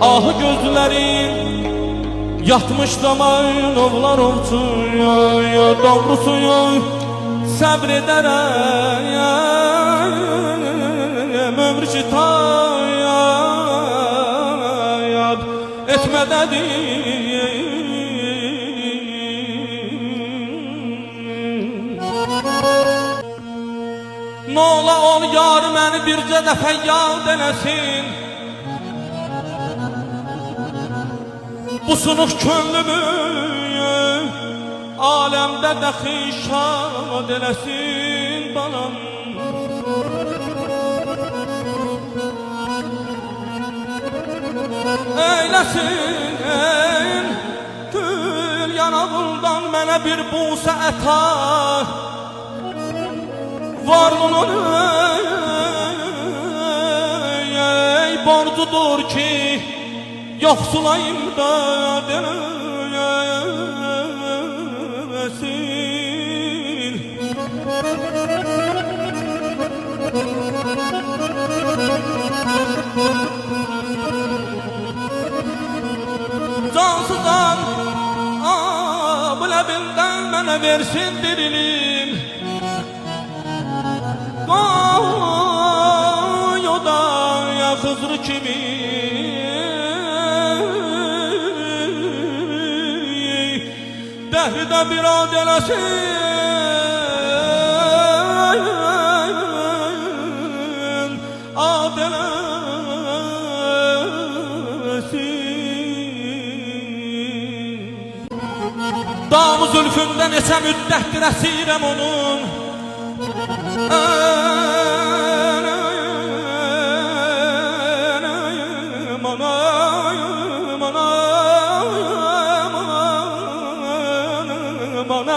Ah gözlərim yatmış zaman oğlar olsun ya doğrusu səbr edərəm ömrü citayat etmədədir. Nola ol yar məni bircə dəfə yad eləsin, bu sunuq könlümü aləmdə dəxi şad eləsin balam. Eyləsin gül yanağından mənə bir busə əta, varlının borcudur ki yoxsulayım da demesin. Cansızdan biləbindən mənə versin dirilim, qoy o da ya Xızır kimi dəhridə bir ad eləsin, ad eləsin. Damı zülfündə neçə müddətdir əsirəm onun,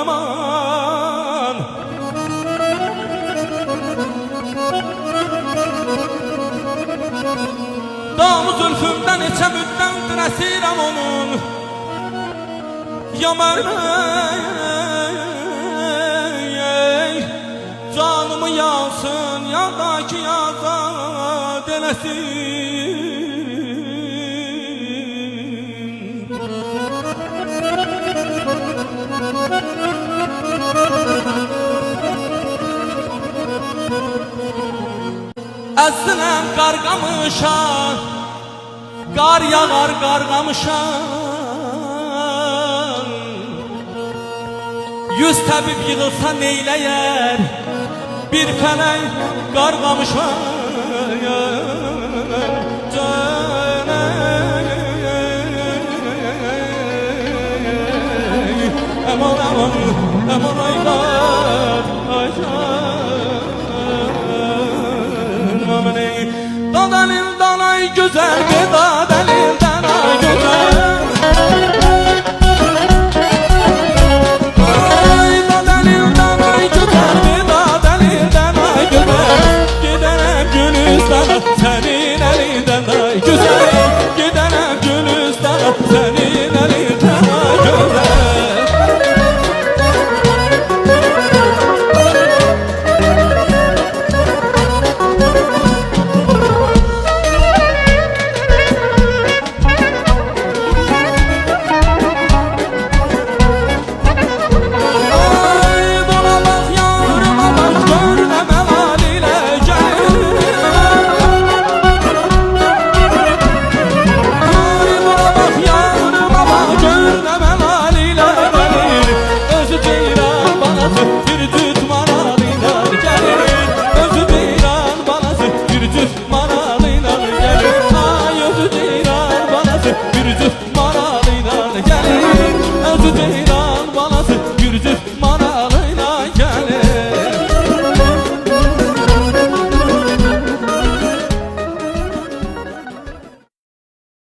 aman. Damı zülfümdən neçə müddətdir əsirəm onun, ya mənə canımı yansın ya da ki azad eləsin. Əzləm qarqamışa, qar yağar qarqamışa, yüz təbib yığılsa neyləyər bir fələk qarqamışa. Aman aman aman aylar aylar, dadalim danay güzel bir dadalim.